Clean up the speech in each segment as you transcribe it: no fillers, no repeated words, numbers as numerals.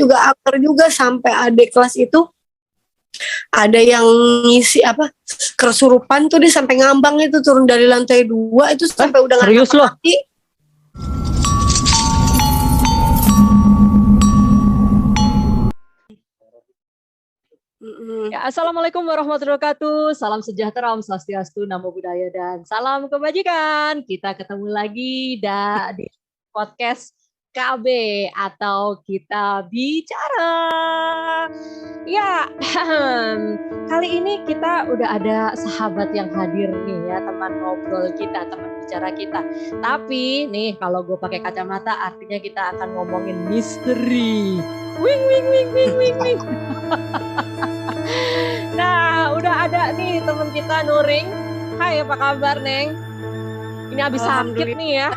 juga angker juga, sampai adik kelas itu ada yang ngisi kesurupan tuh, dia sampai ngambang itu turun dari lantai 2 itu sampai udah nggak serius loh? Ya, Assalamualaikum warahmatullahi wabarakatuh. Salam sejahtera, Om Swastiastu, Namo Buddhaya, dan salam kebajikan. Kita ketemu lagi di podcast KB atau Kita Bicara. Ya, kali ini kita udah ada sahabat yang hadir nih ya, teman ngobrol kita, teman bicara kita. Tapi nih kalau gue pakai kacamata artinya kita akan ngomongin misteri. Wing wing wing wing wing wing. Nah, udah ada nih teman kita Nuring. Hai, apa kabar, Neng? Ini habis sakit nih ya.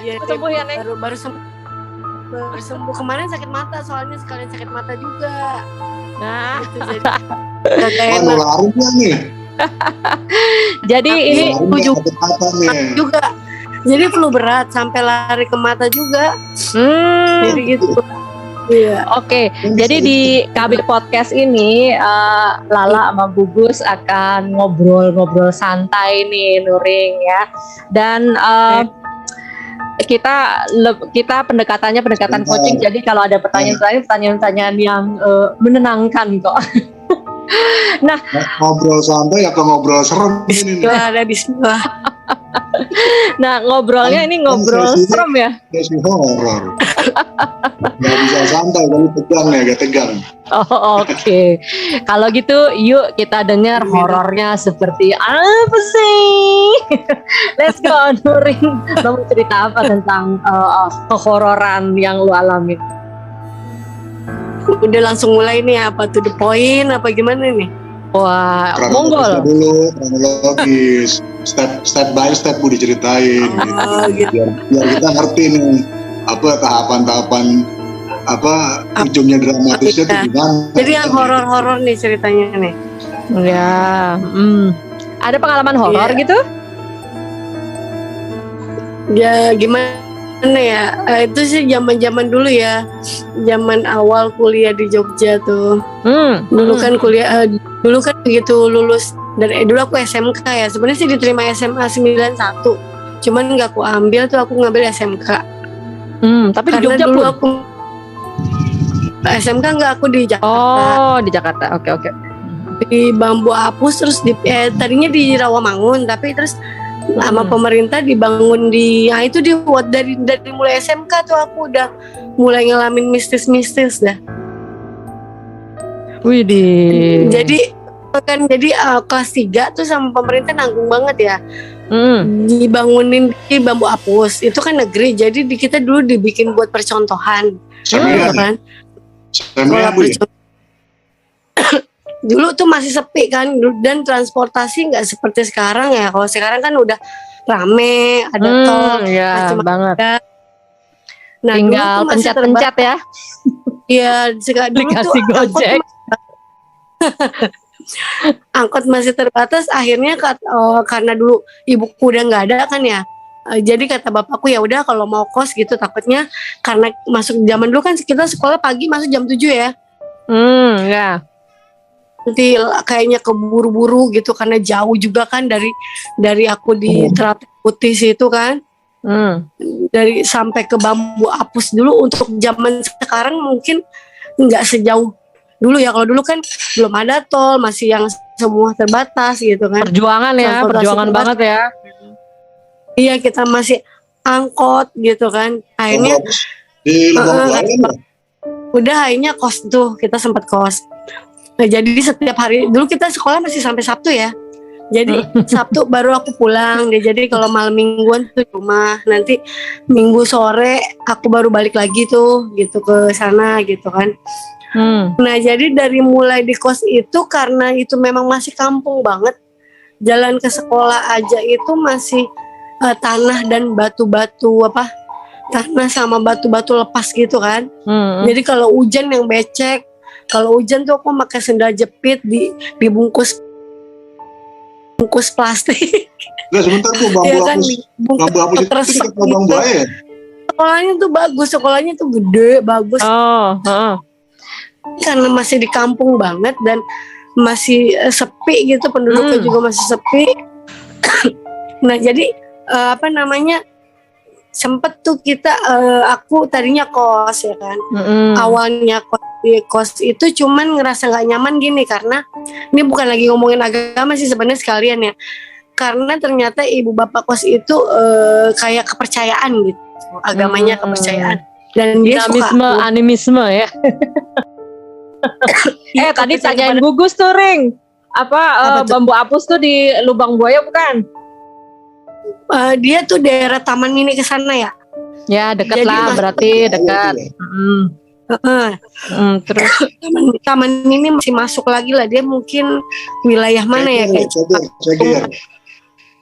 Iya, sembuh ya, Neng? Baru sembuh. Kemarin sakit mata, soalnya sekalian sakit mata juga. Nah, gitu, jadi nularin nih. Jadi ini juga. Jadi flu berat sampai lari ke mata juga. Jadi gitu. Iya. Oke, jadi di KB Podcast ini Lala sama Bugus akan ngobrol-ngobrol santai nih, Nuring ya. Dan kita pendekatannya pendekatan coaching. Jadi kalau ada pertanyaan-pertanyaan yang menenangkan kok. Nah, ngobrol santai atau ngobrol serem ini? Bismillah. Nah, ngobrolnya ini ngobrol serem ya? Sesi horor. Gak bisa santai, kalau tegang ya, agak tegang. Oh, oke. Kalau gitu, yuk kita dengar horornya seperti apa sih? Let's go, Nuring. Lo mau cerita apa tentang kehororan yang lo alami? Udah langsung mulai nih, apa to the point, apa gimana nih? Wah, monggol. Dulu kronologis, step by step Bu diceritain. Gitu. Biar kita ngerti nih apa tahapan-tahapan ujungnya dramatisnya itu gimana. Jadi yang horor-horor nih ceritanya nih. Ya, ada pengalaman horor gitu? Ya gimana ya? Itu sih zaman-zaman dulu ya, zaman awal kuliah di Jogja tuh. Dulu kan kuliah, dulu kan begitu lulus dari dulu aku SMK ya. Sebenarnya sih diterima SMA 91, cuman nggak aku ambil tuh, aku ngambil SMK. Tapi karena di Jogja dulu pun? aku SMK nggak, aku di Jakarta. Oh, di Jakarta. Oke. Di Bambu Apus, terus tadinya di Rawamangun, tapi terus sama pemerintah dibangun dari mulai SMK tuh aku udah mulai ngalamin mistis-mistis dah. Widih. Jadi kelas 3 tuh sama pemerintah nanggung banget ya. Dibangunin di Bambu Apus, itu kan negeri, jadi di kita dulu dibikin buat percontohan. Kan? Dulu tuh masih sepi kan, dan transportasi nggak seperti sekarang ya. Kalau sekarang kan udah rame, ada tol, ya banget. Nah, tinggal pencet-pencet ya. Iya, dulu tuh Gojek. Angkot masih terbatas. Akhirnya karena dulu ibuku udah nggak ada kan ya. Jadi kata bapakku, ya udah kalau mau kos gitu, takutnya karena masuk zaman dulu kan kita sekolah pagi masuk jam 7 ya. Ya. Nanti kayaknya keburu-buru gitu karena jauh juga kan dari aku di Teratai Putih situ kan. Dari sampai ke Bambu Apus dulu, untuk zaman sekarang mungkin nggak sejauh dulu ya. Kalau dulu kan belum ada tol, masih yang semua terbatas gitu kan. Perjuangan banget ya. Iya, kita masih angkot gitu kan. Akhirnya akhirnya kos tuh, kita sempat kos. Nah, jadi setiap hari dulu kita sekolah masih sampai Sabtu ya. Jadi Sabtu baru aku pulang. Jadi kalau malam mingguan tuh di rumah. Nanti Minggu sore aku baru balik lagi tuh gitu ke sana gitu kan. Nah, jadi dari mulai di kos itu, karena itu memang masih kampung banget. Jalan ke sekolah aja itu masih tanah dan batu-batu tanah sama batu-batu lepas gitu kan. Jadi kalau hujan yang becek. Kalau hujan tuh aku pakai sendal jepit dibungkus plastik. Nggak, sebentar tuh Bambu Apus. Bambu Apus itu dekat Bambu Buaya ya? sekolahnya tuh bagus, sekolahnya tuh gede, bagus. Karena masih di kampung banget dan masih sepi gitu, penduduknya juga masih sepi. Nah jadi sempet tuh kita aku tadinya kos ya kan. Awalnya kos itu cuman ngerasa nggak nyaman gini, karena ini bukan lagi ngomongin agama sih sebenarnya sekalian ya, karena ternyata ibu bapak kos itu kayak kepercayaan gitu, agamanya kepercayaan, dan dia dinamisme, suka animisme ya. Tadi tanyain gugus tuh Ring, apa bambu apus tuh di Lubang Buaya bukan? Dia tuh daerah Taman Mini ke sana ya. Ya dekat Jadi lah, berarti dekat. Terus Taman Mini masih masuk lagi lah, dia mungkin wilayah mana ya, kayak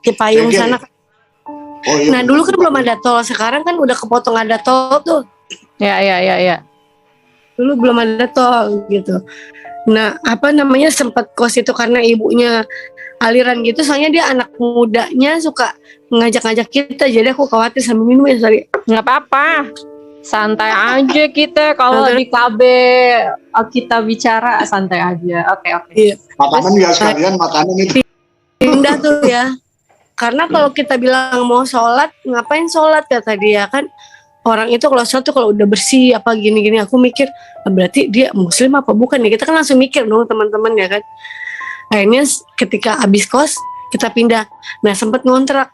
Cipayung sana. Nah dulu kan belum ada tol, sekarang kan udah kepotong ada tol tuh. Ya. Dulu belum ada tol gitu. Nah sempat kos itu karena ibunya aliran gitu, soalnya dia anak mudanya suka ngajak-ngajak kita, jadi aku khawatir sama minum ya sorry. Nggak apa-apa, santai aja kita kalau di KB kita bicara santai aja. Oke. Iya. Makanan ya sekalian, makanan itu Pindah tuh ya, karena kalau kita bilang mau sholat, ngapain sholat kata dia kan, orang itu kalau sholat tuh kalau udah bersih apa gini-gini. Aku mikir berarti dia muslim apa bukan ya, kita kan langsung mikir dong teman-teman ya kan. Akhirnya ketika habis kos kita pindah. Nah sempat ngontrak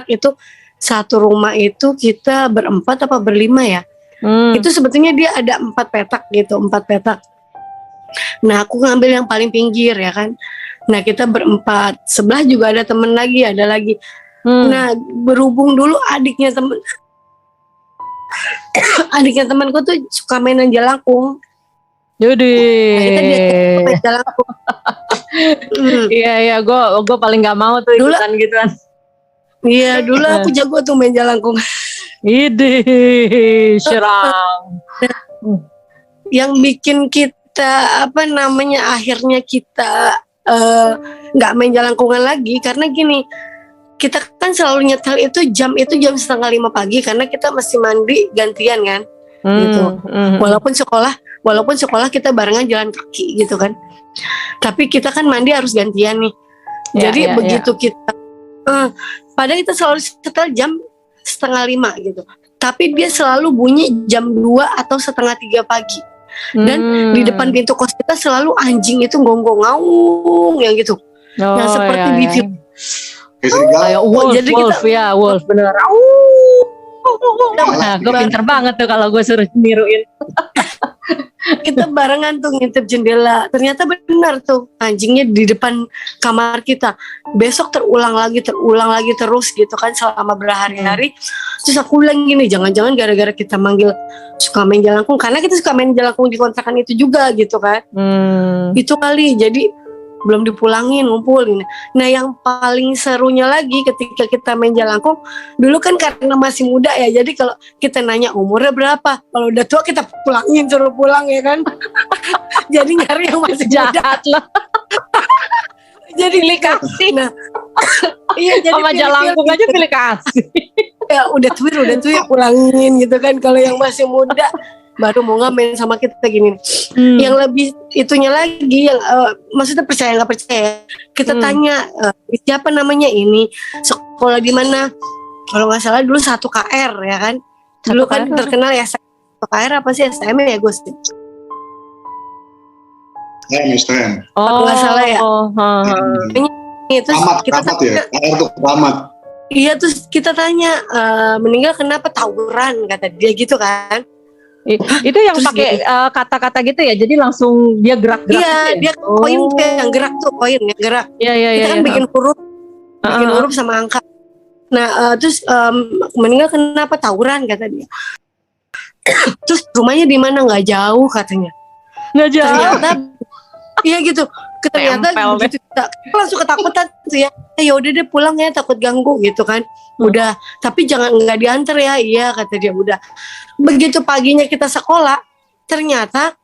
itu satu rumah itu kita berempat apa berlima ya. Itu sebetulnya dia ada 4 petak gitu, 4 petak. Nah aku ngambil yang paling pinggir ya kan. Nah kita berempat, sebelah juga ada temen lagi, ada lagi. Nah berhubung dulu adiknya temanku tuh suka mainan jelangkung. Jadi jelangkung. Iya, gue paling nggak mau tuh ikutan gituan. Iya, dulu aku jago tuh main jelangkung. Ide, serang. Yang bikin kita akhirnya kita nggak main jelangkungan lagi, karena gini, kita kan selalu nyetel itu jam 4:30 pagi karena kita mesti mandi gantian kan, gitu. Walaupun sekolah kita barengan jalan kaki gitu kan. Tapi kita kan mandi harus gantian nih. Jadi begitu kita padahal kita selalu setel jam 4:30 gitu. Tapi dia selalu bunyi jam 2 atau 2:30 pagi. Dan di depan pintu kos kita selalu anjing itu gonggong ngaung yang gitu. Yang seperti di film. Kayak wolf bener. Nah, gue pinter banget tuh kalau gue suruh niruin. Kita barengan tuh ngintip jendela, ternyata benar tuh anjingnya di depan kamar kita. Besok terulang lagi terus gitu kan selama berhari-hari. Terus aku bilang gini, jangan-jangan gara-gara kita manggil suka main jelangkung, karena kita suka main jelangkung di kontrakan itu juga gitu kan. Itu kali, jadi belum dipulangin, ngumpulin. Nah yang paling serunya lagi ketika kita main jelangkung, dulu kan karena masih muda ya, jadi kalau kita nanya umurnya berapa, kalau udah tua kita pulangin, suruh pulang ya kan. Jadi nyari yang masih jahat lah. Jadi pilih kasih. Nah, iya, jadi sama jelangkung aja pilih kasih. Ya udah tuir pulangin gitu kan. Kalau yang masih muda baru mau ngamen sama kita gini. Yang lebih itunya lagi, yang maksudnya percaya nggak percaya, kita tanya siapa namanya ini, sekolah di mana. Kalau nggak salah dulu 1KR ya kan. Dulu kan terkenal ya 1KR apa sih, STM ya Gus? STM. Kalau nggak salah ya. Terus kita tanya, KR tuh keramat. Iya, terus kita tanya meninggal kenapa, tawuran kata dia gitu kan. Itu yang pakai kata-kata gitu ya, jadi langsung dia gerak-gerak. Iya, gitu ya? Dia koin yang gerak tuh, koin yang gerak. Iya. Kita kan bikin huruf sama angka. Nah, terus meninggal kenapa, tawuran kata dia. Terus rumahnya di mana, nggak jauh katanya. Nggak jauh. Ternyata, iya gitu. Ternyata gitu, kita langsung ketakutan tuh ya. Ya udah deh pulang ya, takut ganggu gitu kan. Udah, tapi nggak diantar ya. Iya kata dia, udah. Begitu paginya kita sekolah, ternyata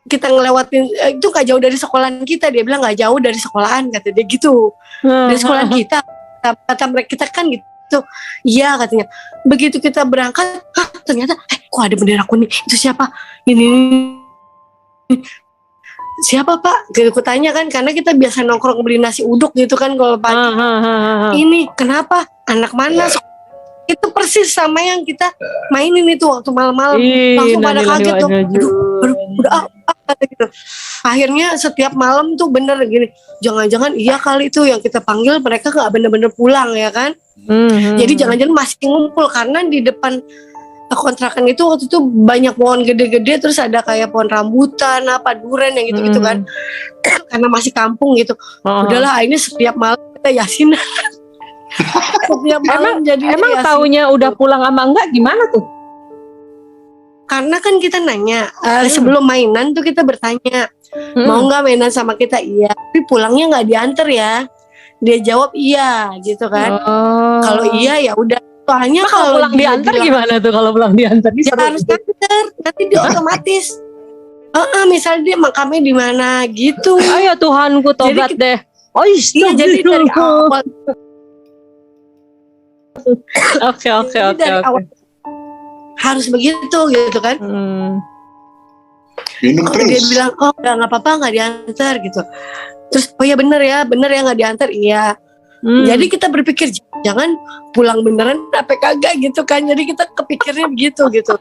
kita ngelewatin itu nggak jauh dari sekolahan kita. Dia bilang nggak jauh dari sekolahan kata dia gitu. Dari sekolahan kita, kata mereka kita kan gitu. Iya katanya. Begitu kita berangkat, ternyata kok ada bendera kuning, itu siapa, ini siapa Pak? Aku tanya kan, karena kita biasa nongkrong beli nasi uduk gitu kan kalau pagi. Ini kenapa? Anak mana? Itu persis sama yang kita mainin itu waktu malam-malam. Langsung pada kaget tuh. Aduh, udah kata gitu. Akhirnya setiap malam tuh bener gini. Jangan-jangan iya kali itu yang kita panggil mereka nggak bener-bener pulang ya kan? Jadi jangan-jangan masih ngumpul karena di depan kontrakan itu waktu itu banyak pohon gede-gede, terus ada kayak pohon rambutan, apa duren yang gitu-gitu kan. Karena masih kampung gitu. Udahlah, ini setiap malam kita yasinan. Setiap malam emang taunya udah pulang sama enggak gimana tuh? Karena kan kita nanya sebelum mainan tuh kita bertanya mau nggak mainan sama kita, iya, tapi pulangnya nggak diantar ya. Dia jawab iya gitu kan. Kalau iya ya udah. Soalnya kalau pulang diantar gimana tuh kalau pulang diantar? Ya harus diantar, nanti dia otomatis. Misalnya dia makamnya di mana gitu. Ya Tuhanku, tobat deh. Iya, jadi dari awal. Oke. Awal harus begitu gitu kan. Minum terus. Dia bilang, nggak apa-apa nggak diantar gitu. Terus ya bener ya nggak diantar, iya. Jadi kita berpikir jangan pulang beneran apa kagak gitu kan. Jadi kita kepikirnya begitu gitu.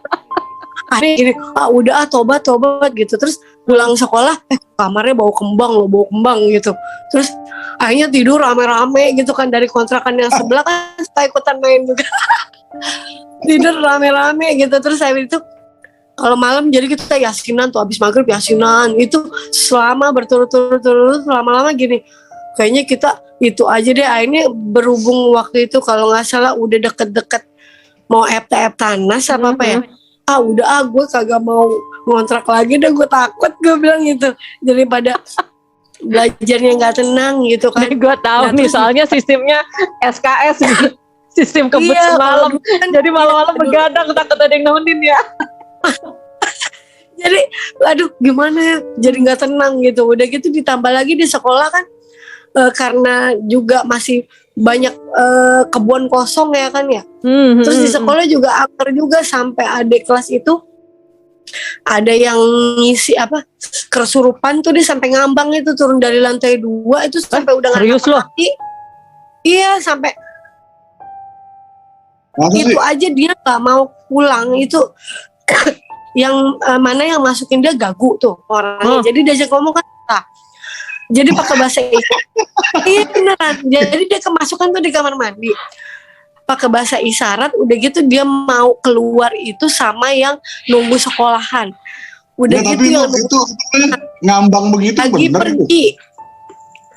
Akhirnya gini, udah tobat gitu. Terus pulang sekolah, kamarnya bau kembang gitu. Terus akhirnya tidur rame-rame gitu kan, dari kontrakan yang sebelah kan suka ikutan main juga. Tidur rame-rame gitu. Terus saya itu kalau malam jadi kita yasinan tuh, habis maghrib yasinan. Itu selama berturut-turut lama-lama gini. Kayaknya kita itu aja deh. Akhirnya berhubung waktu itu kalau nggak salah udah deket-deket mau FTF Tanas apa ya. Udah gue kagak mau ngontrak lagi deh, gue takut, gue bilang gitu. Daripada belajarnya nggak tenang gitu kan. Gue tahu nih soalnya sistemnya SKS nih. Sistem kebut semalam. Jadi malam-malam begadang takut ada yang nemenin ya. Jadi aduh gimana ya, jadi nggak tenang gitu. Udah gitu ditambah lagi di sekolah kan. Karena juga masih banyak kebun kosong ya kan ya. Terus di sekolah juga akar juga sampai adik kelas itu ada yang ngisi kesurupan tuh, dia sampai ngambang itu turun dari lantai 2 itu sampai udah nggak serius loh? Iya sampai itu aja dia nggak mau pulang itu. Yang mana yang masukin dia gagu tuh orangnya. Jadi diajak ngomong kan jadi pakai bahasa isyarat. Iya beneran. Jadi dia kemasukan tuh di kamar mandi. Pakai bahasa isyarat. Udah gitu dia mau keluar itu sama yang nunggu sekolahan. Udah gitu yang itu ngambang begitu lagi bener pergi.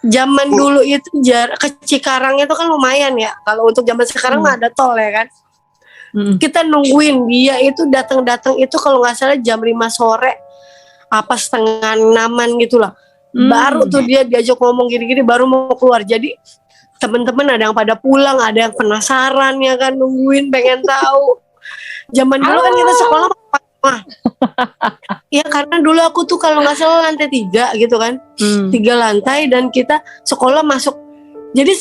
Zaman dulu itu ke Cikarang itu kan lumayan ya. Kalau untuk zaman sekarang mah ada tol ya kan. Kita nungguin dia itu datang itu kalau nggak salah jam 5 sore apa setengah 6-an gitulah. Baru tuh dia diajak ngomong gini-gini baru mau keluar. Jadi teman-teman ada yang pada pulang, ada yang penasaran ya kan, nungguin pengen tahu. Zaman dulu kan kita sekolah ya karena dulu aku tuh kalau nggak salah lantai 3 gitu kan, 3 lantai dan kita sekolah masuk. Jadi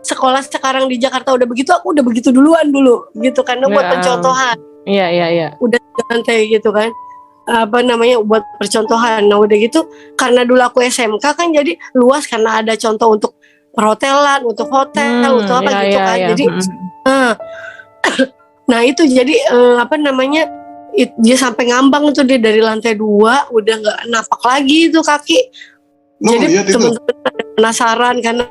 sekolah sekarang di Jakarta udah begitu, aku udah begitu duluan dulu gitu karena buat pencontohan. Iya. Udah 3 lantai gitu kan. Buat percontohan. Nah udah gitu karena dulu aku SMK kan jadi luas karena ada contoh untuk perhotelan, untuk hotel, untuk apa gitu kan. Jadi nah itu jadi dia sampai ngambang tuh, dia dari lantai 2 udah nggak napak lagi itu kaki. Jadi teman-teman penasaran karena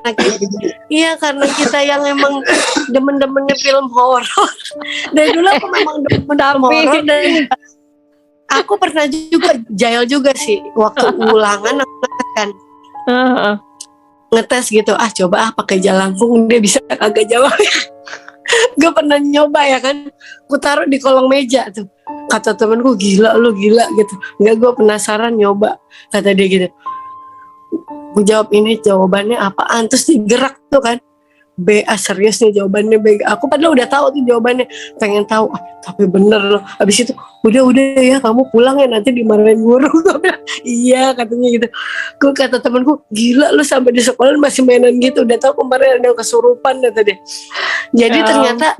karena kita yang emang demen-demennya film horor. Dari dulu aku memang demen film horor dan aku pernah juga jail juga sih waktu ulangan kan ngetes gitu, coba pakai jalangkung dia bisa agak jawab. Gue pernah nyoba ya kan, aku taruh di kolong meja tuh, kata temenku gila gitu. Enggak, gue penasaran nyoba, kata dia gitu. Gue jawab ini jawabannya apaan, terus digerak tuh kan, serius nih jawabannya B. Aku padahal udah tahu tuh jawabannya, pengen tahu tapi bener loh. Habis itu udah ya kamu pulang ya nanti dimarahin guru. Iya katanya gitu. Gue kata temanku gila lu sampai di sekolah masih mainan gitu, udah tahu kemarin ada kesurupan kata dia. Jadi ternyata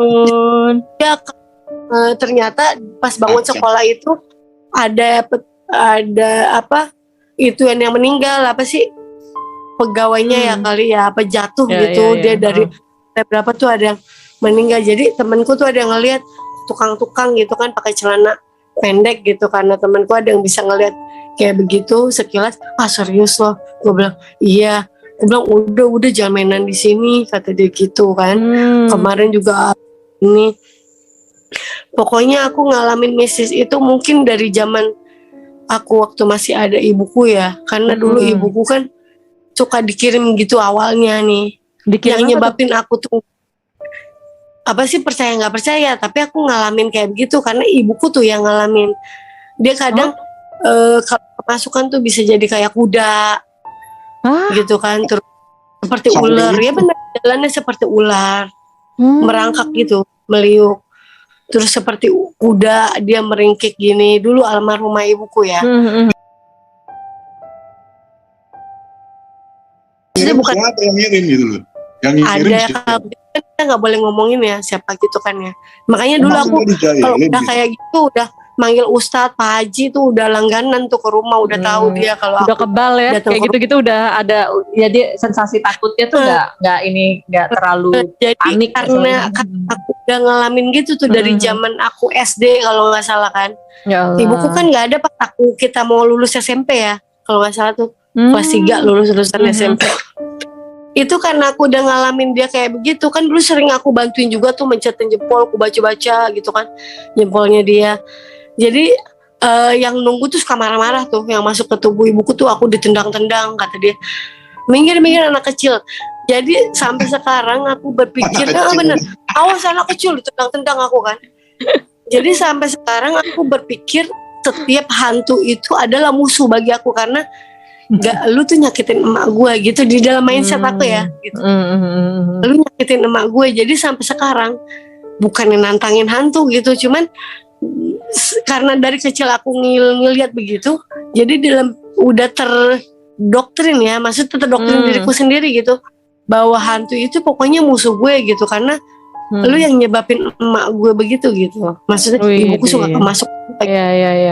ternyata pas bangun sekolah itu ada apa itu yang meninggal, apa sih pegawainya ya kali ya, apa jatuh gitu. Dia dari berapa tuh ada yang meninggal. Jadi temanku tuh ada yang ngelihat tukang-tukang gitu kan pakai celana pendek gitu, karena temanku ada yang bisa ngelihat kayak begitu sekilas. Serius loh, gue bilang iya. Gue bilang udah jangan mainan di sini, kata dia gitu kan. Kemarin juga ini, pokoknya aku ngalamin mistis itu mungkin dari zaman aku waktu masih ada ibuku ya, karena dulu ibuku kan suka dikirim gitu awalnya nih. Yang nyebabin aku tuh apa sih, percaya nggak percaya, tapi aku ngalamin kayak begitu karena ibuku tuh yang ngalamin. Dia kadang kalau kemasukan tuh bisa jadi kayak kuda gitu kan, terus seperti ular ya, benar jalannya seperti ular, merangkak gitu, meliuk, terus seperti kuda dia meringkik gini. Dulu almarhumah ibuku ya. Jadi bukan siapa yang ngirim gitu loh, yang ngirim ada kalau kita nggak boleh ngomongin ya siapa gitu kan ya. Makanya dulu aku kalau udah kayak gitu udah manggil Ustadz, Pak Haji tuh udah langganan tuh ke rumah, udah tahu dia kalau udah aku kebal ya, kayak gitu-gitu udah ada. Jadi sensasi takutnya tuh nggak terlalu jadi panik karena aku udah ngalamin gitu tuh dari zaman aku SD kalau nggak salah kan. Ibuku kan nggak ada pas kita mau lulus SMP ya, kalau nggak salah tuh kelas 3 lulusan SMP. Itu karena aku udah ngalamin dia kayak begitu kan. Dulu sering aku bantuin juga tuh mencetin jempol, aku baca-baca gitu kan jempolnya dia. Jadi yang nunggu tuh suka marah-marah tuh, yang masuk ke tubuh ibuku tuh aku ditendang-tendang, kata dia, minggir anak kecil. Jadi sampai sekarang aku berpikir bener, awas anak kecil, ditendang-tendang aku kan. Jadi sampai sekarang aku berpikir setiap hantu itu adalah musuh bagi aku, karena lu tuh nyakitin emak gue gitu di dalam mindset aku ya gitu. Lu nyakitin emak gue. Jadi sampai sekarang bukannya nantangin hantu gitu, cuman karena dari kecil aku ngelihat begitu, jadi udah terdoktrin ya, maksudnya terdoktrin diriku sendiri gitu, bahwa hantu itu pokoknya musuh gue gitu, karena lu yang nyebabin emak gue begitu gitu. Maksudnya ibuku suka masuk.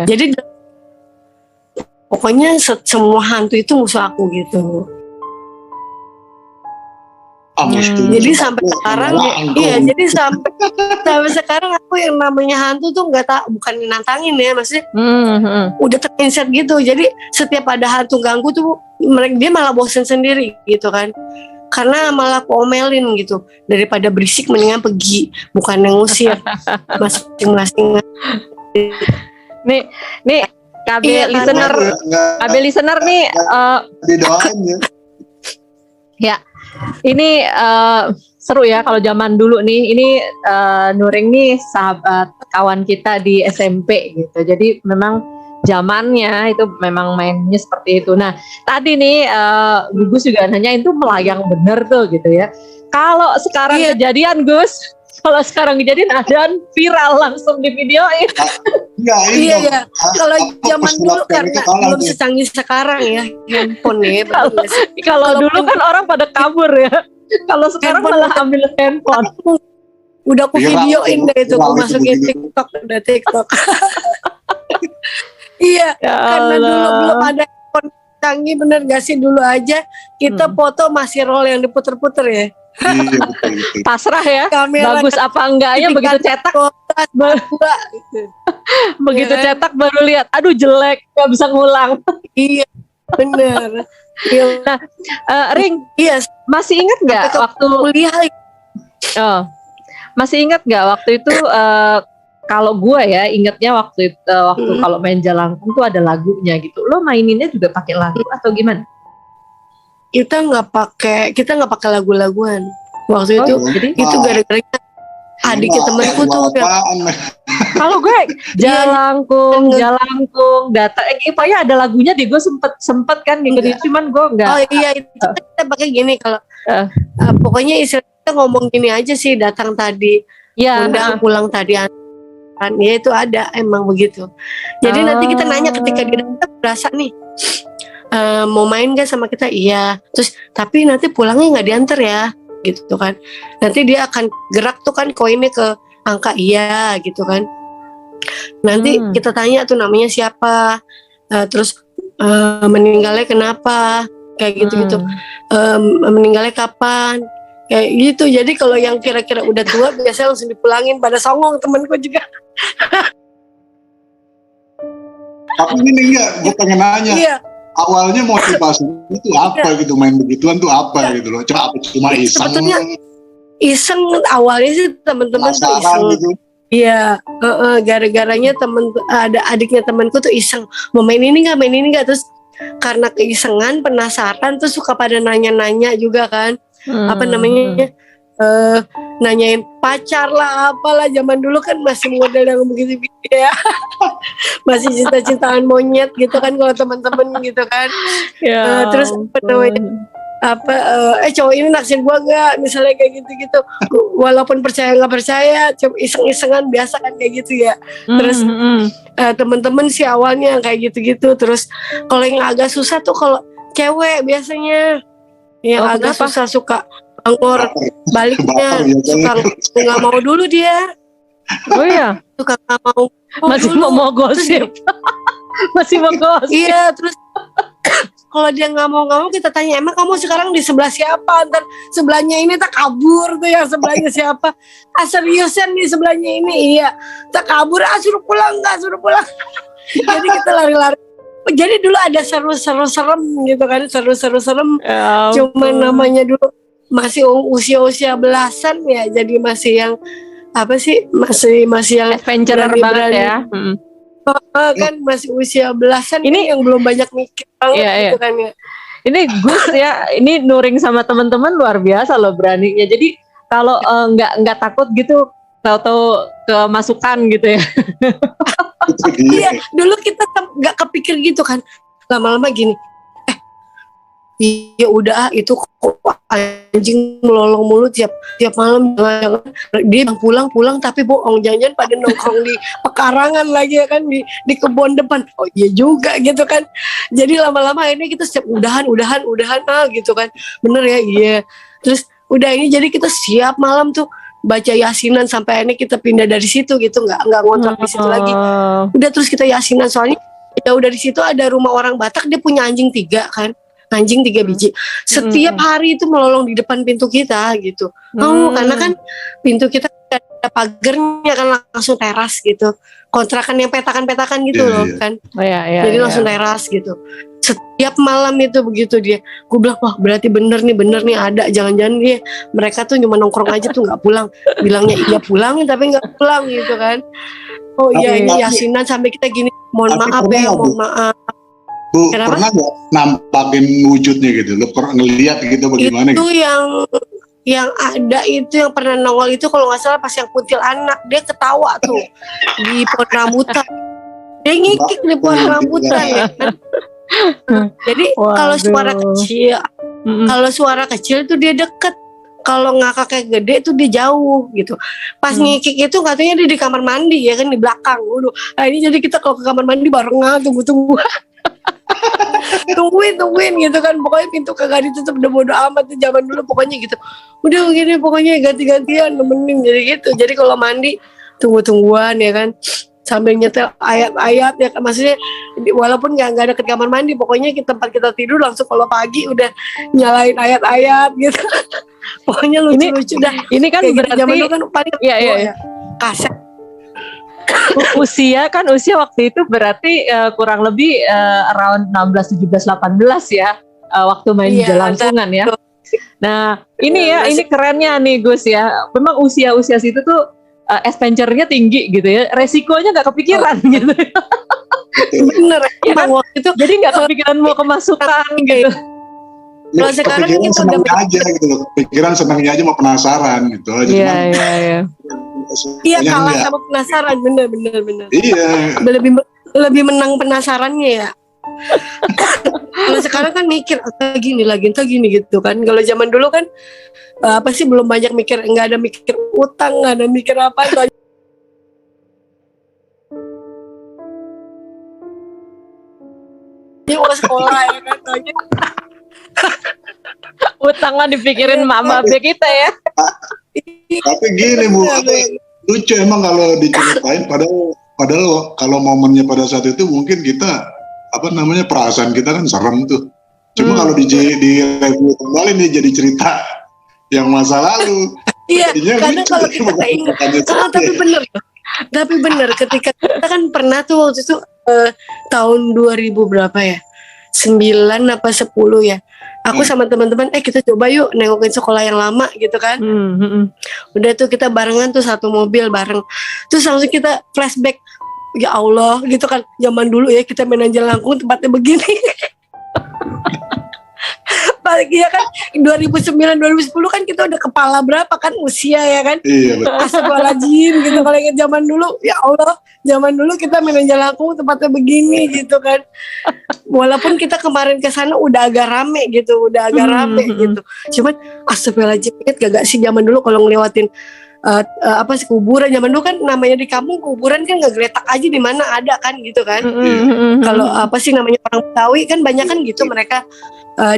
Jadi pokoknya semua hantu itu musuh aku gitu. Jadi sampai sekarang jadi sampai sekarang aku yang namanya hantu tuh bukan nantangin ya, maksudnya udah terpinset gitu. Jadi setiap ada hantu ganggu tuh dia malah bosen sendiri gitu kan, karena malah aku omelin gitu, daripada berisik mendingan pergi, bukan yang ngusir masing-masing. Nih KB listener nih didoain ya. Ya, ini seru ya kalau zaman dulu nih. Ini Nuring nih sahabat kawan kita di SMP gitu. Jadi memang zamannya itu memang mainnya seperti itu. Nah, tadi nih Gus juga nanya itu melayang bener tuh gitu ya. Kalau sekarang kejadian Gus, kalau sekarang kejadian ada viral langsung di videoin. Iya. Kalau zaman dulu karena belum secanggih sekarang ya handphone ya. Kalau dulu kan orang pada kabur ya. Kalau sekarang malah ambil handphone. Udah aku videoin deh itu, aku masukin TikTok. Iya, karena dulu belum ada handphone canggih, bener gak sih? Dulu aja kita foto masih roll yang diputer-puter ya. Pasrah ya, kamera bagus apa enggaknya begitu cetak begitu cetak baru lihat, aduh jelek, gak bisa ngulang. Iya bener. Nah, Ring, masih ingat nggak waktu kuliah? Masih ingat nggak waktu itu? Kalau gue ya ingatnya waktu kalau main Jalangkung tuh ada lagunya gitu. Lo maininnya juga pakai lagu atau gimana? Kita nggak pakai lagu-laguan waktu itu. Jadi itu gara-gara adik temanku tuh. Kalau gue Jalangkung data, pokoknya ada lagunya deh, gue sempet kan gitu. Cuman gue nggak. Oh iya, itu kita pakai gini kalau pokoknya istilahnya ngomong gini aja sih, datang tadi, undang pulang tadi. Ya itu ada emang begitu. Jadi nanti kita nanya ketika dia datang, berasa nih. Mau main gak sama kita? Iya. Terus tapi nanti pulangnya nggak diantar ya, gitu kan? Nanti dia akan gerak tuh kan koinnya ke angka iya gitu kan. Nanti kita tanya tuh namanya siapa, terus meninggalnya kenapa, kayak gitu-gitu. Meninggalnya kapan, kayak gitu. Jadi kalau yang kira-kira udah tua biasanya langsung dipulangin, pada songong temanku juga. Tapi ini enggak, gue pengen nanya. Iya. Awalnya motivasi itu apa gitu, main begituan tuh apa gitu loh? Cuma iseng. Sebetulnya iseng awalnya sih teman-teman tuh iseng. Gitu. Iya, gara-garanya ada adiknya temanku tuh iseng, mau main ini nggak, terus karena keisengan, penasaran, tuh suka pada nanya-nanya juga kan, nanyain pacar lah, apalah. Zaman dulu kan masih model yang begitu ya. Masih cinta-cintaan monyet gitu kan kalau teman-teman gitu kan. Ya, terus cowok ini naksir gua gak, misalnya kayak gitu-gitu. Walaupun percaya nggak percaya, coba iseng-isengan biasa kan kayak gitu ya. Terus teman-teman sih awalnya kayak gitu-gitu. Terus kalau yang agak susah tuh kalau cewek biasanya yang agak susah, suka bangor baliknya, suka nggak mau dulu dia. Oh iya, suka nggak mau, masih dulu. mau gosip. Masih mau gosip. Iya, terus kalau dia nggak mau kita tanya, emang kamu sekarang di sebelah siapa? Ntar sebelahnya ini tak kabur tuh, yang sebelahnya siapa? Seriusan di sebelahnya ini? Iya, tak kabur, suruh pulang. Jadi kita lari-lari. Jadi dulu ada seru-seru serem gitu kan, seru-seru serem. Cuma namanya dulu masih usia belasan ya, jadi masih yang apa sih, masih yang adventure banget ya. Kan masih usia belasan ini yang belum banyak mikir banget gitu kan ya. Ini Gus ya, ini Nuring sama teman-teman luar biasa loh beraninya. Jadi kalau nggak takut gitu, tahu-tahu kemasukan gitu ya. Iya, dulu kita nggak kepikir gitu kan. Lama-lama gini, ya udah itu kok anjing melolong mulu tiap malam, jangan dia pulang tapi bohong, jangan pada nongkrong di pekarangan lagi ya kan, di kebun depan. Oh iya juga gitu kan. Jadi lama-lama ini kita setiap udahan gitu kan, bener ya, iya. Terus udah ini jadi kita siap malam tuh baca yasinan sampai ini kita pindah dari situ gitu, nggak ngontrak di situ lagi. Udah terus kita yasinan, soalnya ya udah di situ ada rumah orang Batak, dia punya anjing 3 kan. Anjing 3 biji. Setiap hari itu melolong di depan pintu kita gitu. Karena kan pintu kita ada pagernya kan, langsung teras gitu. Kontrakan yang petakan-petakan gitu loh kan. Jadi langsung teras gitu. Setiap malam itu begitu dia. Gue bilang, wah berarti bener nih ada. Jangan-jangan mereka tuh cuma nongkrong aja tuh nggak pulang. Bilangnya iya pulang tapi nggak pulang gitu kan. Oh iya, ini yasinan sampai kita gini. Mohon maaf. Bu, pernah nggak nampakin wujudnya gitu? Lo pernah ngeliat gitu bagaimana? Itu gitu? yang ada itu, yang pernah nongol itu kalau nggak salah pas yang kuntilanak, dia ketawa tuh di pohon rambutan. Dia ngikik di pohon rambutan ya kan. Jadi kalau suara kecil tuh dia deket. Kalau ngakak kayak gede tuh dia jauh gitu. Pas ngikik itu katanya dia di kamar mandi ya kan, di belakang. Ini jadi kita kalau ke kamar mandi barengan tunggu. tungguin gitu kan, pokoknya pintu kagak ditutup, udah bodo amat tuh zaman dulu pokoknya gitu. Udah gini pokoknya ganti-gantian nemenin, jadi gitu. Jadi kalau mandi tungguan ya kan, sambil nyetel ayat-ayat ya kan, maksudnya walaupun nggak deket kamar mandi, pokoknya tempat kita tidur langsung kalau pagi udah nyalain ayat-ayat gitu. Pokoknya lucu-lucu dah. Ini kan kayak berarti zaman dulu kan paling ya kaset. Usia waktu itu berarti kurang lebih around 16, 17, 18 ya, waktu main jelangsungan ya. Nah ini kerennya nih Gus ya, memang usia situ tuh adventure-nya tinggi gitu ya, resikonya nggak kepikiran gitu. Bener ya kan? Waktu itu jadi nggak kepikiran mau kemasukan gitu. Kalau sekarang kita senangnya aja gitu loh, pikiran senangnya aja, mau penasaran gitu aja. Iya, kalah sama penasaran, bener. Iya. Lebih menang penasarannya ya. Kalau sekarang kan mikir entah gini gitu kan. Kalau zaman dulu kan apa sih, belum banyak mikir, nggak ada mikir utang, nggak ada mikir apa itu. Ini mau sekolah ya kan. Utang mah dipikirin mama kita ya. Tapi gini Bu, lucu emang kalau diceritain, padahal kalau momennya pada saat itu mungkin kita perasaan kita kan serem tuh. Cuma kalau di review kembali nih jadi cerita yang masa lalu. Iya, karena kalau kita ingat, tapi benar ketika kita kan pernah tuh waktu itu tahun 2000 berapa ya? 9 apa 10 ya. Aku sama teman-teman, kita coba yuk nengokin sekolah yang lama gitu kan. Udah tuh kita barengan tuh satu mobil bareng. Terus langsung kita flashback, ya Allah gitu kan. Zaman dulu ya kita main Jelangkung tempatnya begini. Apalagi ya kan 2009-2010 kan kita udah kepala berapa kan usia ya kan. Iya betul. Astagfirullahaladzim gitu. Kalau ingat zaman dulu, ya Allah, zaman dulu kita main Jelangkung tempatnya begini gitu kan. Walaupun kita kemarin ke sana udah agak rame gitu, gitu. Cuman astagfirullahaladzim, ingat gak sih zaman dulu kalau ngelewatin kuburan zaman dulu kan, namanya di kampung kuburan kan ngegeletak aja di mana ada kan gitu kan. Kalau namanya orang Betawi kan banyak kan gitu, mereka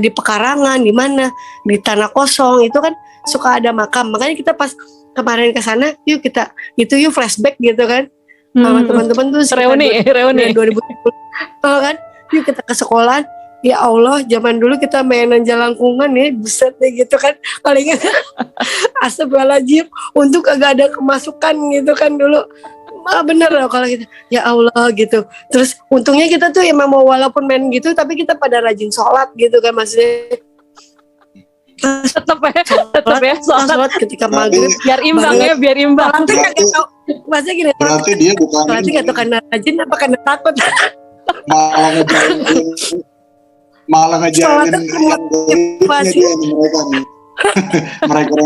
di pekarangan di mana, di tanah kosong itu kan suka ada makam. Makanya kita pas kemarin ke sana, yuk flashback gitu kan. Sama teman-teman tuh reuni 2010 kan. Yuk kita ke sekolahan. Ya Allah, zaman dulu kita mainan Jelangkungan ya, buset deh gitu kan. Paling astagfirullahaladzim, untuk agak ada kemasukan gitu kan dulu. Bener loh kalau kita, ya Allah gitu. Terus untungnya kita tuh emang mau walaupun main gitu, tapi kita pada rajin sholat gitu kan, maksudnya. Tetap ya sholat ketika maghrib. Biar imbang. Nanti kagak tahu, maksudnya gini. Berarti dia bukan. Berarti gak tahu karena rajin apa karena takut. malah ngejailin yang goibnya mereka nih.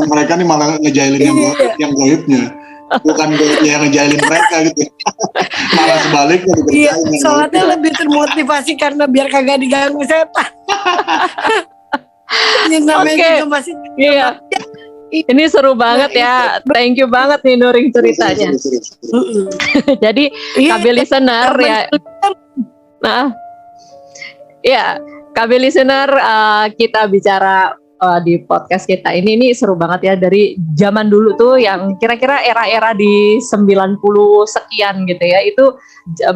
mereka nih malah ngejailin yang goibnya, bukan yang ngejailin mereka gitu. Malah sebaliknya. Iya, sholatnya lebih termotivasi karena biar kagak diganggu setan. Oke. Iya. Ini seru banget ya. Thank you banget nih Nuring ceritanya. Jadi KB listener ya. KB listener, kita bicara di podcast kita ini seru banget ya, dari zaman dulu tuh yang kira-kira era-era di 90 sekian gitu ya, itu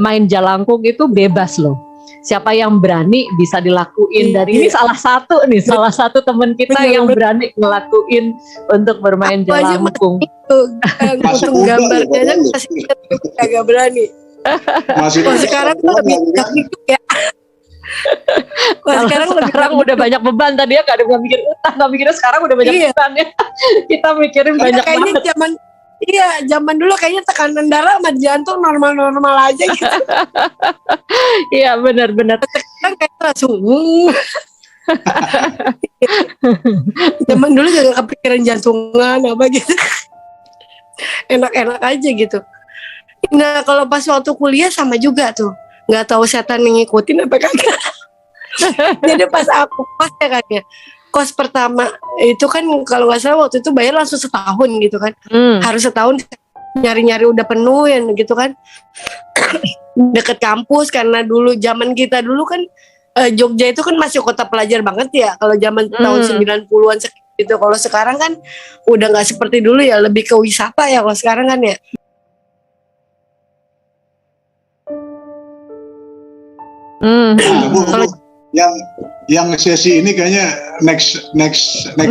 main Jelangkung itu bebas loh. Siapa yang berani bisa dilakuin. Dan ini salah satu teman kita yang berani ngelakuin untuk bermain Jelangkung. Untuk gambarnya masih agak berani. Sekarang tuh lebih ya. Sekarang udah banyak beban. Tadi ya gak mikir utang, gak mikirnya sekarang udah banyak beban ya. Kita mikirin banyak banget. Zaman dulu kayaknya tekanan darah sama jantung normal-normal aja gitu. Iya benar-benar. Sekarang kayak langsung. Zaman dulu juga kepikiran jantungan apa gitu. Enak-enak aja gitu. Nah kalau pas waktu kuliah sama juga tuh. Nggak tahu setan ngikutin apa kagak. Jadi pas aku kos ya kan ya, kos pertama itu kan kalau nggak salah waktu itu bayar langsung setahun gitu kan. Harus setahun, nyari-nyari udah penuh ya gitu kan. Deket kampus, karena dulu zaman kita dulu kan Jogja itu kan masih kota pelajar banget ya kalau zaman tahun 90-an gitu. Kalau sekarang kan udah nggak seperti dulu ya, lebih ke wisata ya kalau sekarang kan ya. Yang sesi ini kayaknya next ini.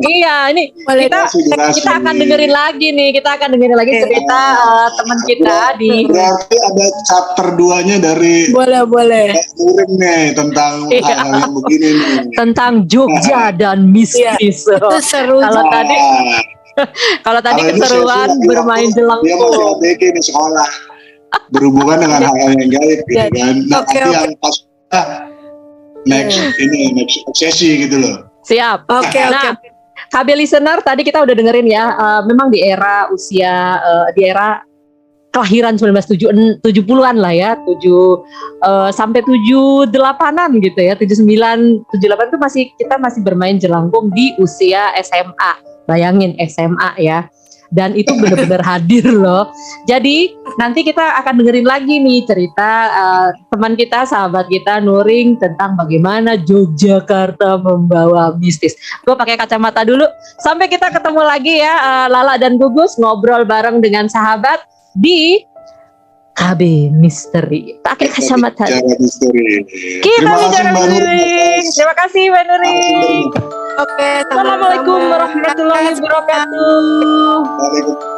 Iya ini kita akan dengerin lagi cerita teman kita di. Berarti ada chapter 2-nya dari. Boleh. Nuring nih tentang hal yang begini nih. Tentang Jogja dan mistis. Itu seru. Kalau tadi keseruan bermain Jelangkung. Dia mau bikin di sekolah. Berhubungan dengan hal-hal yang gaib gitu kan. Nah, yang pas next sesi gitu loh. Siap. Oke. KB listener, tadi kita udah dengerin ya, memang di era usia di era kelahiran 1970-an lah ya, 7 sampai 78-an gitu ya, 78 itu kita masih bermain Jelangkung di usia SMA. Bayangin SMA ya. dan itu benar-benar hadir loh. Jadi nanti kita akan dengerin lagi nih cerita teman kita, sahabat kita Nuring tentang bagaimana Yogyakarta membawa mistis. Gue pakai kacamata dulu. Sampai kita ketemu lagi ya, Lala dan Gugus ngobrol bareng dengan sahabat di KB Misteri. Pakai kacamata. Kita bicara Nuring. Terima kasih Mbak Nuring. Oke, Assalamualaikum warahmatullahi wabarakatuh. Waalaikumsalam.